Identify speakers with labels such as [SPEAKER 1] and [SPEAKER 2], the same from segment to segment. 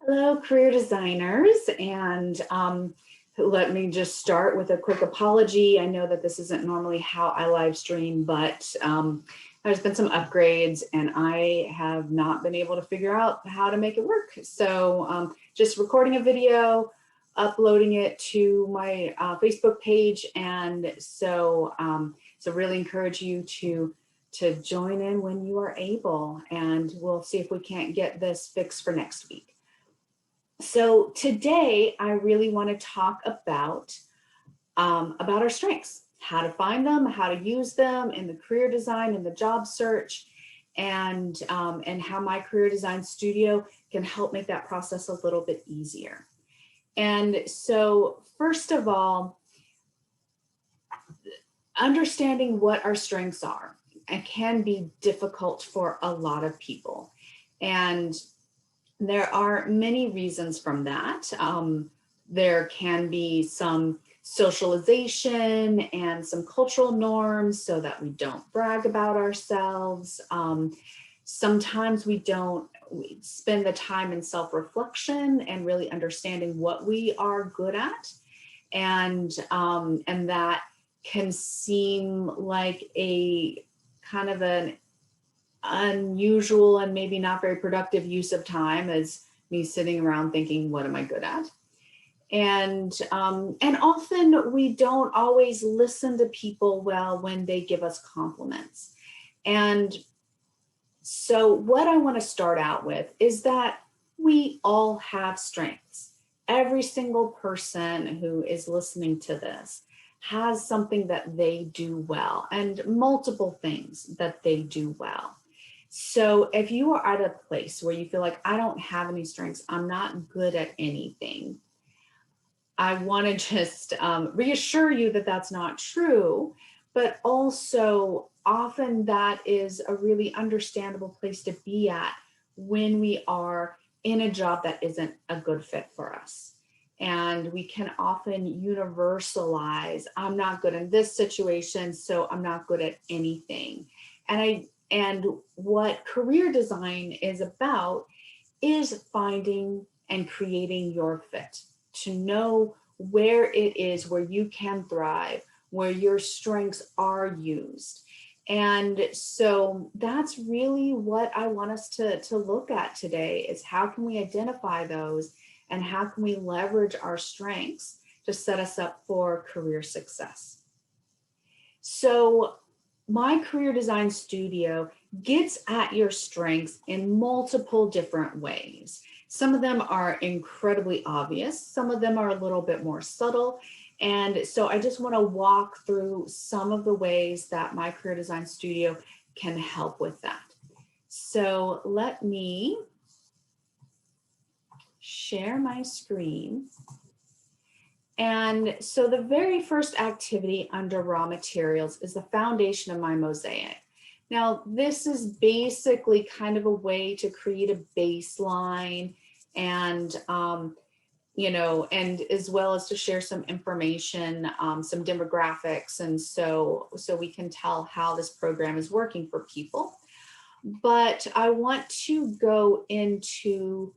[SPEAKER 1] Hello, career designers, and let me just start with a quick apology. I know that this isn't normally how I live stream, but there's been some upgrades and I have not been able to figure out how to make it work. So just recording a video, uploading it to my Facebook page, and so really encourage you to join in when you are able, and we'll see if we can't get this fixed for next week. So today I really want to talk about our strengths, how to find them, how to use them in the career design and the job search, and how my career design studio can help make that process a little bit easier. And so first of all, understanding what our strengths are can be difficult for a lot of people. And there are many reasons from that. There can be some socialization and some cultural norms so that we don't brag about ourselves. Sometimes we spend the time in self-reflection and really understanding what we are good at. And that can seem like a kind of an unusual and maybe not very productive use of time, as me sitting around thinking, what am I good at? And often we don't always listen to people well when they give us compliments. And so what I want to start out with is that we all have strengths. Every single person who is listening to this has something that they do well, and multiple things that they do well. So if you are at a place where you feel like, I don't have any strengths, I'm not good at anything, I want to just reassure you that that's not true, but also often that is a really understandable place to be at when we are in a job that isn't a good fit for us. And we can often universalize, I'm not good in this situation, so I'm not good at anything. And what career design is about is finding and creating your fit, to know where it is where you can thrive, where your strengths are used. And so that's really what I want us to look at today, is how can we identify those and how can we leverage our strengths to set us up for career success. So my career design studio gets at your strengths in multiple different ways. Some of them are incredibly obvious. Some of them are a little bit more subtle. And so I just want to walk through some of the ways that my career design studio can help with that. So let me share my screen. And so the very first activity under raw materials is the foundation of my mosaic. Now, this is basically kind of a way to create a baseline and, and as well as to share some information, some demographics. And so we can tell how this program is working for people. But I want to go into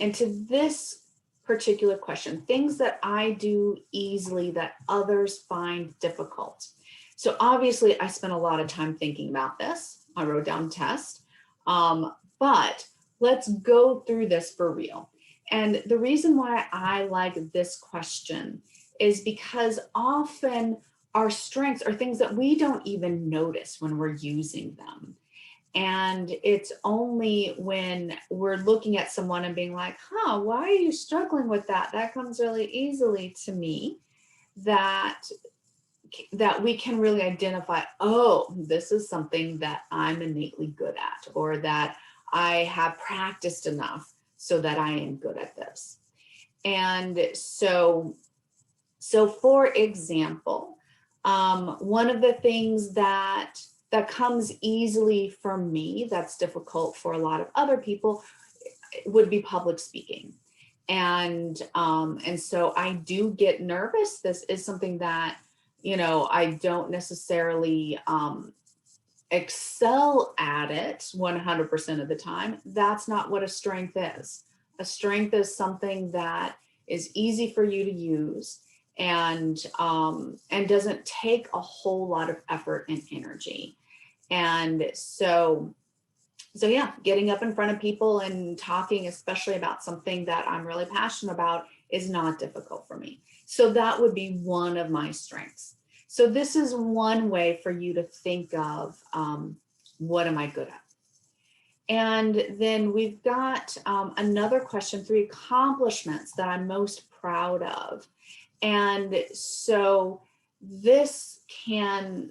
[SPEAKER 1] this particular question, things that I do easily that others find difficult. So obviously I spent a lot of time thinking about this. I wrote down tests, but let's go through this for real. And the reason why I like this question is because often our strengths are things that we don't even notice when we're using them. And it's only when we're looking at someone and being like, why are you struggling with that? That comes really easily to me, that we can really identify, oh, this is something that I'm innately good at, or that I have practiced enough so that I am good at this. And so for example, one of the things that comes easily for me, that's difficult for a lot of other people, would be public speaking. And so I do get nervous. This is something that, I don't necessarily excel at it 100% of the time, that's not what a strength is. A strength is something that is easy for you to use and doesn't take a whole lot of effort and energy. And so yeah, getting up in front of people and talking, especially about something that I'm really passionate about, is not difficult for me. So that would be one of my strengths. So this is one way for you to think of what am I good at? And then we've got another question, 3 accomplishments that I'm most proud of. And so this can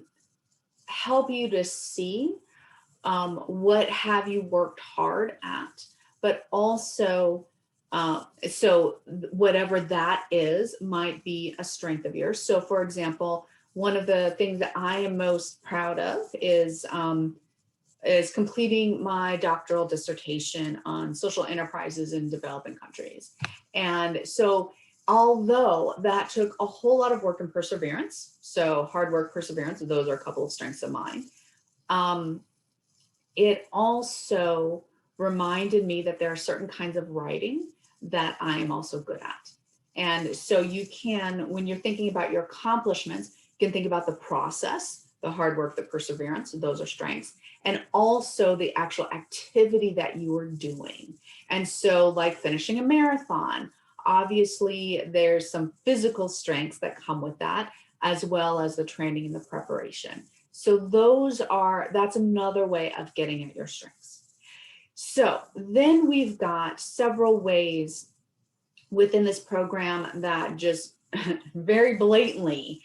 [SPEAKER 1] help you to see what have you worked hard at, but also, so whatever that is might be a strength of yours. So for example, one of the things that I am most proud of is completing my doctoral dissertation on social enterprises in developing countries. And so although that took a whole lot of work and perseverance, so hard work, perseverance, those are a couple of strengths of mine. It also reminded me that there are certain kinds of writing that I am also good at. And so you can, when you're thinking about your accomplishments, you can think about the process, the hard work, the perseverance, those are strengths, and also the actual activity that you are doing. And so like finishing a marathon, obviously there's some physical strengths that come with that, as well as the training and the preparation. So that's another way of getting at your strengths. So then we've got several ways within this program that just very blatantly,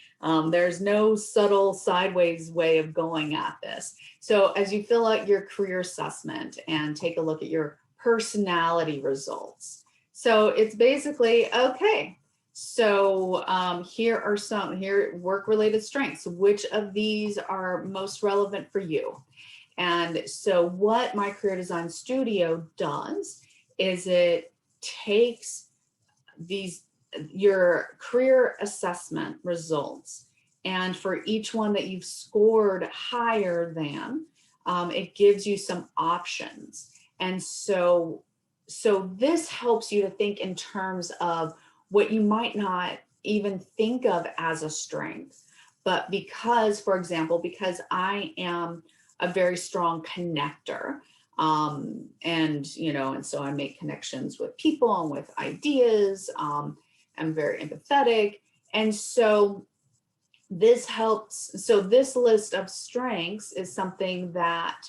[SPEAKER 1] there's no subtle sideways way of going at this. So as you fill out your career assessment and take a look at your personality results. So it's basically, okay, so here are work-related strengths. Which of these are most relevant for you? And so what my Career Design Studio does is it takes your career assessment results, and for each one that you've scored higher than, it gives you some options. And so this helps you to think in terms of what you might not even think of as a strength, but because, for example, because I am a very strong connector, and so I make connections with people and with ideas. I'm very empathetic, and so this helps. So this list of strengths is something that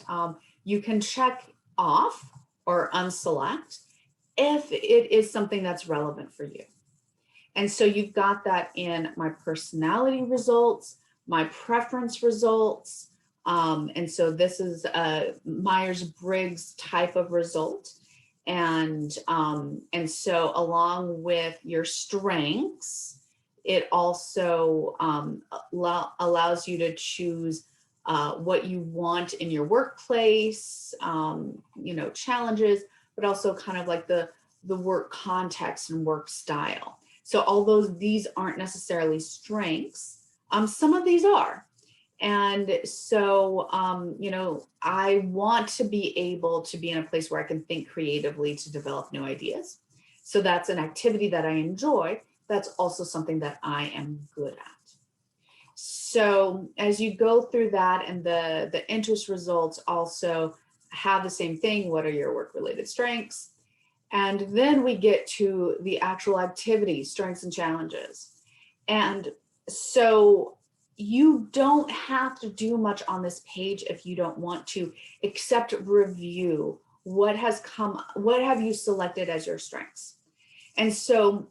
[SPEAKER 1] you can check off or unselect if it is something that's relevant for you. And so you've got that in my personality results, my preference results. And so this is a Myers-Briggs type of result. And so along with your strengths, it also allows you to choose what you want in your workplace, challenges, but also kind of like the work context and work style. So although these aren't necessarily strengths, some of these are. And so, I want to be able to be in a place where I can think creatively to develop new ideas. So that's an activity that I enjoy. That's also something that I am good at. So as you go through that, and the interest results also have the same thing. What are your work-related strengths? And then we get to the actual activity, strengths and challenges. And so you don't have to do much on this page if you don't want to, except review what have you selected as your strengths. And so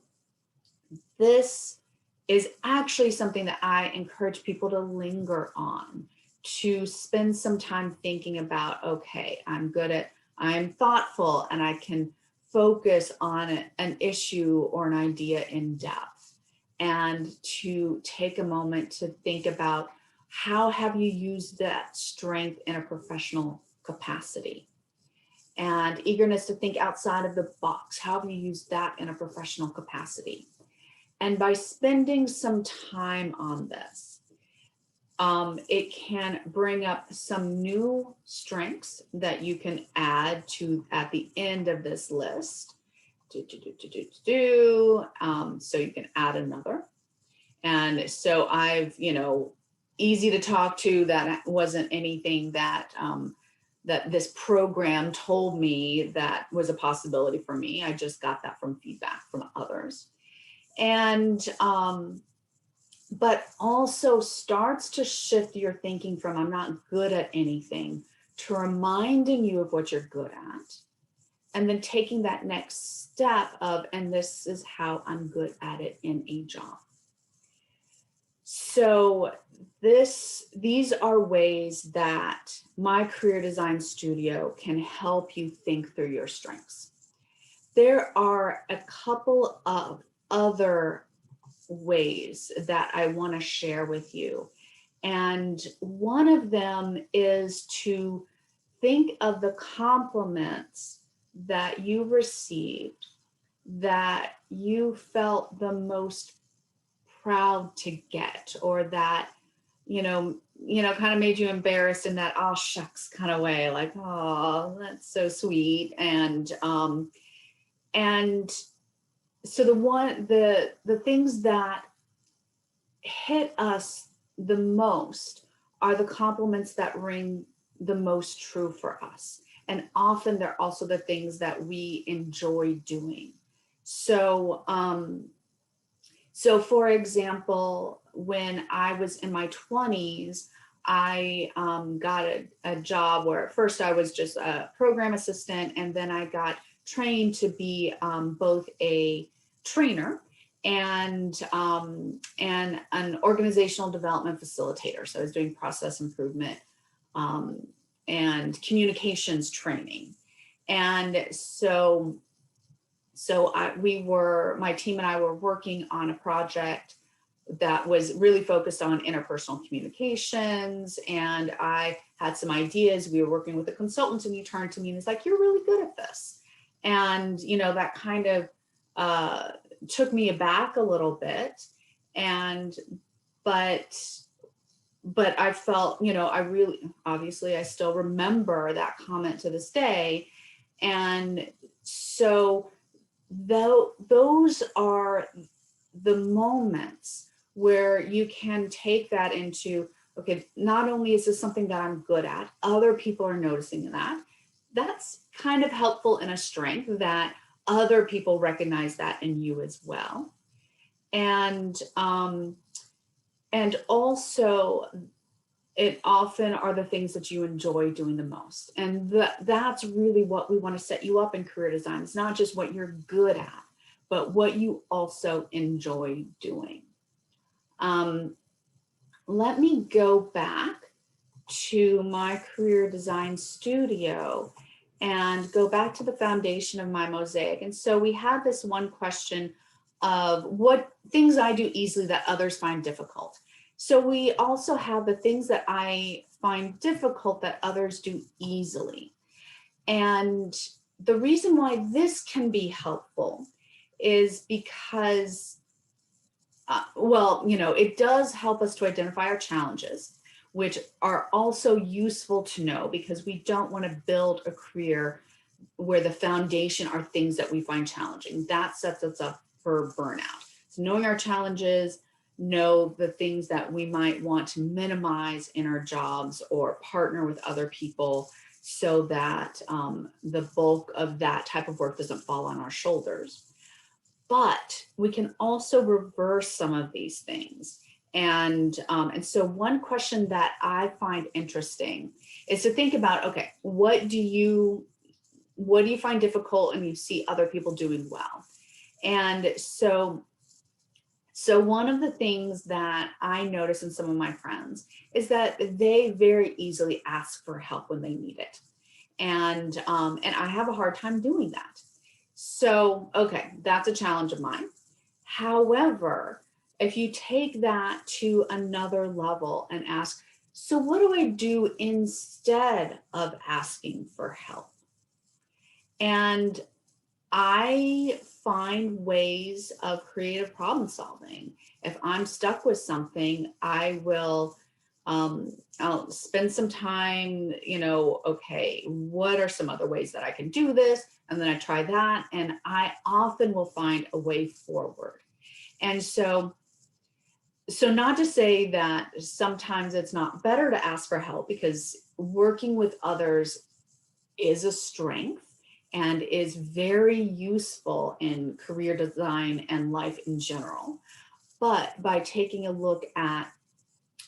[SPEAKER 1] this is actually something that I encourage people to linger on, to spend some time thinking about, okay, I'm thoughtful and I can focus on an issue or an idea in depth, and to take a moment to think about how have you used that strength in a professional capacity, and eagerness to think outside of the box. How have you used that in a professional capacity? And by spending some time on this, It can bring up some new strengths that you can add to at the end of this list. So you can add another. And so I've, easy to talk to. That wasn't anything that that this program told me that was a possibility for me. I just got that from feedback from others. And but also starts to shift your thinking from I'm not good at anything to reminding you of what you're good at. And then taking that next step of, and this is how I'm good at it in a job. So these are ways that my career design studio can help you think through your strengths. There are a couple of other ways that I want to share with you. And one of them is to think of the compliments that you received that you felt the most proud to get, or that, kind of made you embarrassed in that, oh shucks kind of way, like, oh, that's so sweet. And so the things that hit us the most are the compliments that ring the most true for us. And often they're also the things that we enjoy doing. So, for example, when I was in my 20s, I got a job where at first I was just a program assistant, and then I got trained to be both a trainer and an organizational development facilitator. So I was doing process improvement and communications training. And so my team and I were working on a project that was really focused on interpersonal communications. And I had some ideas. We were working with a consultant, and he turned to me and was like, "You're really good at this." And, that kind of took me aback a little bit. But I felt, I really, obviously I still remember that comment to this day. And so those are the moments where you can take that into, okay, not only is this something that I'm good at, other people are noticing that. That's kind of helpful in a strength, that other people recognize that in you as well. And also, it often are the things that you enjoy doing the most. And that's really what we want to set you up in career design. It's not just what you're good at, but what you also enjoy doing. Let me go back to my career design studio and go back to the foundation of my mosaic. And so we had this one question of what things I do easily that others find difficult. So we also have the things that I find difficult that others do easily. And the reason why this can be helpful is because, it does help us to identify our challenges, which are also useful to know, because we don't want to build a career where the foundation are things that we find challenging. That sets us up for burnout. So knowing our challenges, know the things that we might want to minimize in our jobs or partner with other people so that the bulk of that type of work doesn't fall on our shoulders. But we can also reverse some of these things. And so one question that I find interesting is to think about, okay, what do you find difficult and you see other people doing well? And so one of the things that I notice in some of my friends is that they very easily ask for help when they need it. And I have a hard time doing that. So, okay, that's a challenge of mine. However, if you take that to another level and ask, so what do I do instead of asking for help? And I find ways of creative problem solving. If I'm stuck with something, I will I'll spend some time, okay, what are some other ways that I can do this? And then I try that, and I often will find a way forward. And so not to say that sometimes it's not better to ask for help, because working with others is a strength and is very useful in career design and life in general. But by taking a look at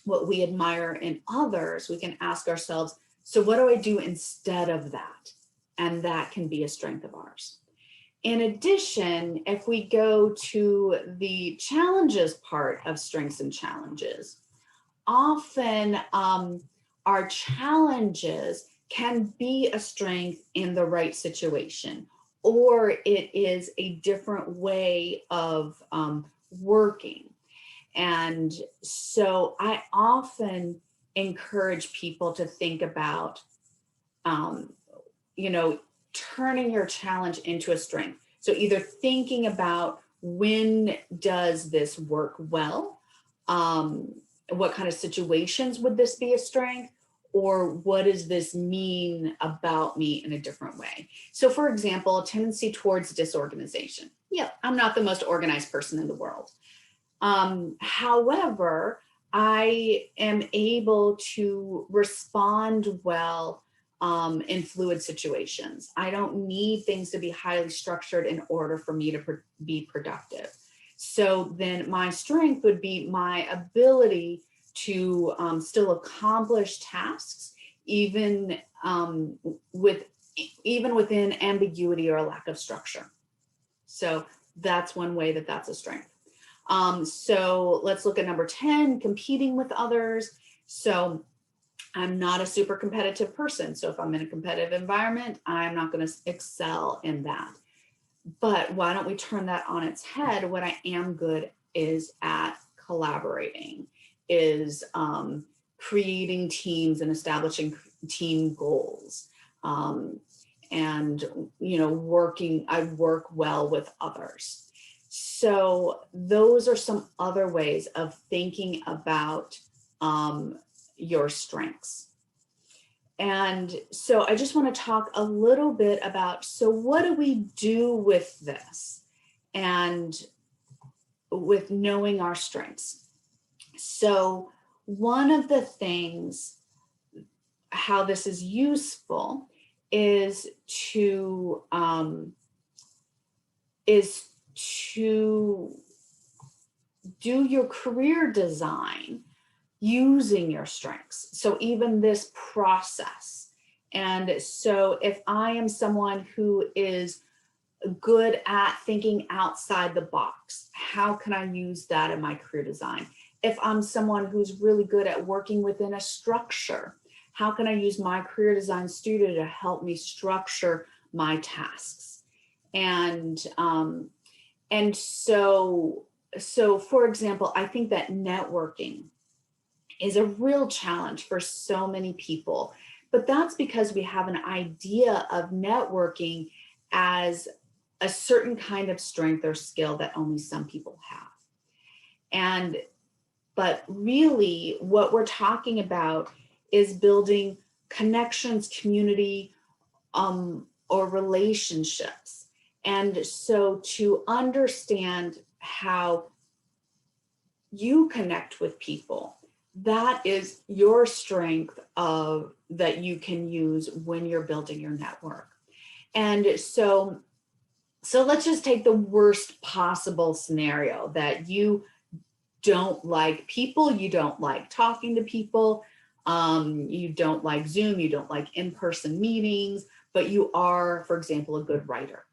[SPEAKER 1] what we admire in others, we can ask ourselves, so what do I do instead of that? And that can be a strength of ours. In addition, if we go to the challenges part of strengths and challenges, often our challenges can be a strength in the right situation, or it is a different way of working. And so I often encourage people to think about, turning your challenge into a strength. So either thinking about, when does this work well? What kind of situations would this be a strength? Or what does this mean about me in a different way? So for example, a tendency towards disorganization. Yeah, I'm not the most organized person in the world. However, I am able to respond well in fluid situations. I don't need things to be highly structured in order for me to be productive. So then my strength would be my ability to still accomplish tasks, even within ambiguity or a lack of structure. So that's one way that that's a strength. So let's look at number 10, competing with others. So I'm not a super competitive person. So if I'm in a competitive environment, I'm not going to excel in that. But why don't we turn that on its head? What I am good is at collaborating, is creating teams and establishing team goals. And, I work well with others. So those are some other ways of thinking about your strengths. And so I just want to talk a little bit about, so what do we do with this and with knowing our strengths? So one of the things, how this is useful, is to do your career design using your strengths. So even this process. And so if I am someone who is good at thinking outside the box, how can I use that in my career design? If I'm someone who's really good at working within a structure, how can I use my career design studio to help me structure my tasks? And so for example, I think that networking is a real challenge for so many people, but that's because we have an idea of networking as a certain kind of strength or skill that only some people have. But really what we're talking about is building connections, community, or relationships. And so to understand how you connect with people, that is your strength that you can use when you're building your network. And so let's just take the worst possible scenario, that you don't like people, you don't like talking to people, you don't like Zoom, you don't like in-person meetings, but you are, for example, a good writer.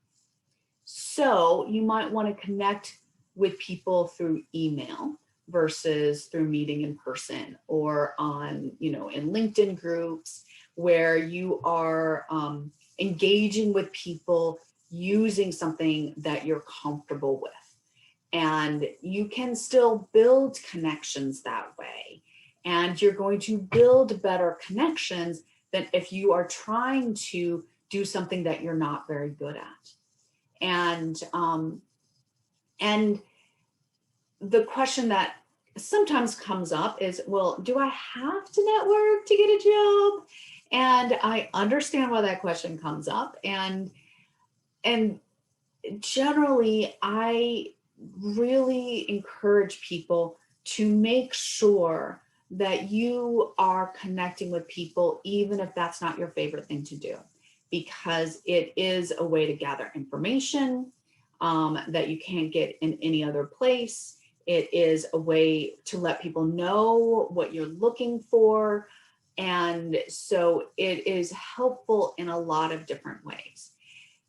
[SPEAKER 1] So you might want to connect with people through email versus through meeting in person, or on, in LinkedIn groups where you are engaging with people using something that you're comfortable with. And you can still build connections that way. And you're going to build better connections than if you are trying to do something that you're not very good at. And the question that sometimes comes up is, well, do I have to network to get a job? And I understand why that question comes up. And generally, I really encourage people to make sure that you are connecting with people, even if that's not your favorite thing to do, because it is a way to gather information that you can't get in any other place. It is a way to let people know what you're looking for. And so it is helpful in a lot of different ways.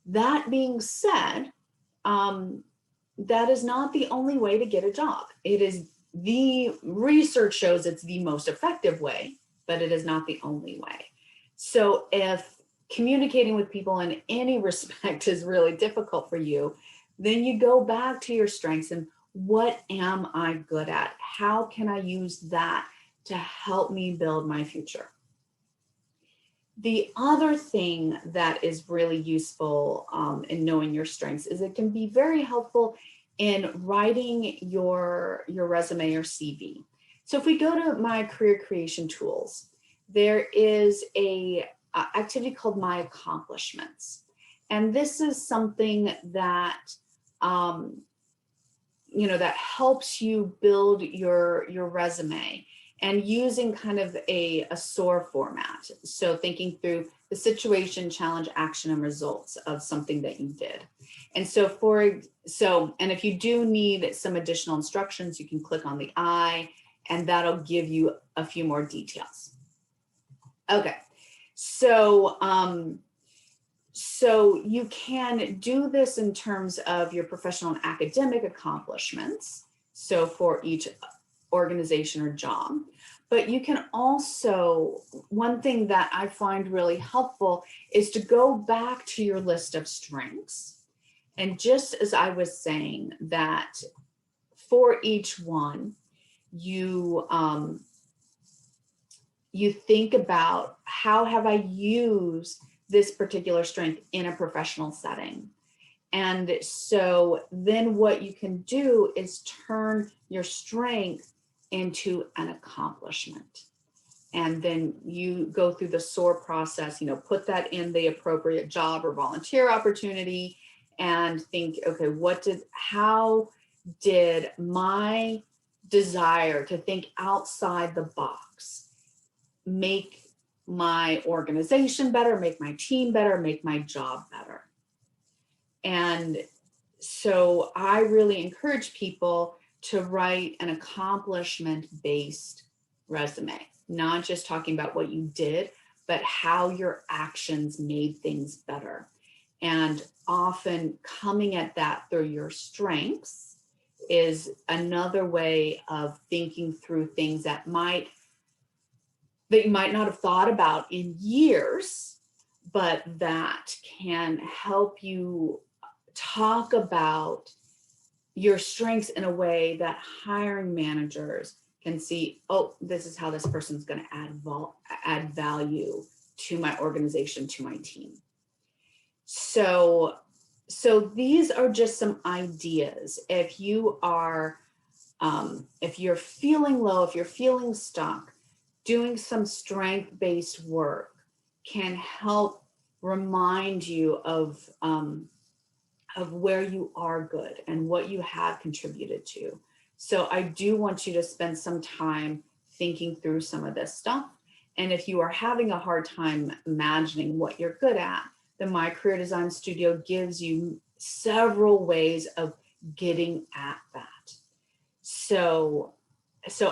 [SPEAKER 1] That being said, that is not the only way to get a job. It is, the research shows it's the most effective way, but it is not the only way. So if communicating with people in any respect is really difficult for you, then you go back to your strengths and what am I good at? How can I use that to help me build my future? The other thing that is really useful in knowing your strengths is it can be very helpful in writing your resume or CV. So if we go to my career creation tools, there is a activity called My Accomplishments. And this is something that, that helps you build your resume, and using kind of a SOAR format. So thinking through the situation, challenge, action, and results of something that you did. And and if you do need some additional instructions, you can click on the I, and that'll give you a few more details. Okay, so you can do this in terms of your professional and academic accomplishments. So for each organization or job, but you can also, one thing that I find really helpful is to go back to your list of strengths. And just as I was saying, that for each one, you think about, how have I used this particular strength in a professional setting? And so then what you can do is turn your strength into an accomplishment. And then you go through the SOAR process, put that in the appropriate job or volunteer opportunity, and think, okay, how did my desire to think outside the box make my organization better, make my team better, make my job better? And so I really encourage people to write an accomplishment-based resume, not just talking about what you did, but how your actions made things better. And often coming at that through your strengths is another way of thinking through things that you might not have thought about in years, but that can help you talk about your strengths in a way that hiring managers can see, oh, this is how this person's going to add value to my organization, to my team. So these are just some ideas. If you are, if you're feeling low, if you're feeling stuck, doing some strength-based work can help remind you of where you are good and what you have contributed to. So I do want you to spend some time thinking through some of this stuff. And if you are having a hard time imagining what you're good at, the My Career Design Studio gives you several ways of getting at that. So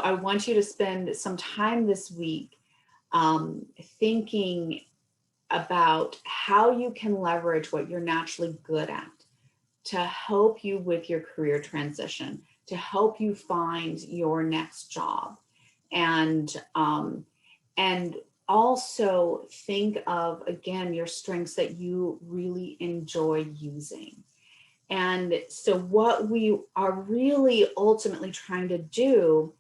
[SPEAKER 1] I want you to spend some time this week thinking about how you can leverage what you're naturally good at to help you with your career transition, to help you find your next job. And also think of, again, your strengths that you really enjoy using. And so what we are really ultimately trying to do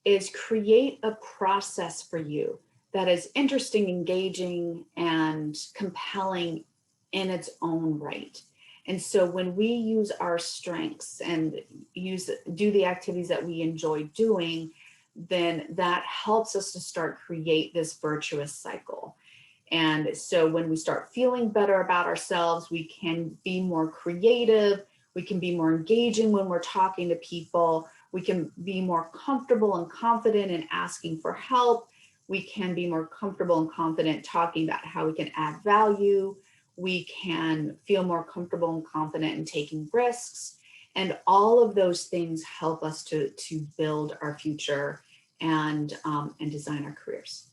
[SPEAKER 1] is create a process for you that is interesting, engaging, and compelling in its own right. And so when we use our strengths and do the activities that we enjoy doing, then that helps us to start create this virtuous cycle. And so when we start feeling better about ourselves, we can be more creative, we can be more engaging when we're talking to people, we can be more comfortable and confident in asking for help, we can be more comfortable and confident talking about how we can add value, we can feel more comfortable and confident in taking risks. And all of those things help us to build our future and design our careers.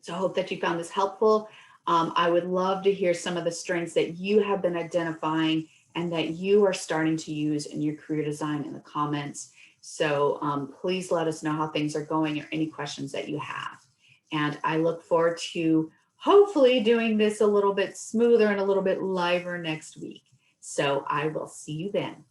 [SPEAKER 1] So I hope that you found this helpful. I would love to hear some of the strengths that you have been identifying and that you are starting to use in your career design in the comments. So please let us know how things are going or any questions that you have. And I look forward to hopefully doing this a little bit smoother and a little bit liver next week. So I will see you then.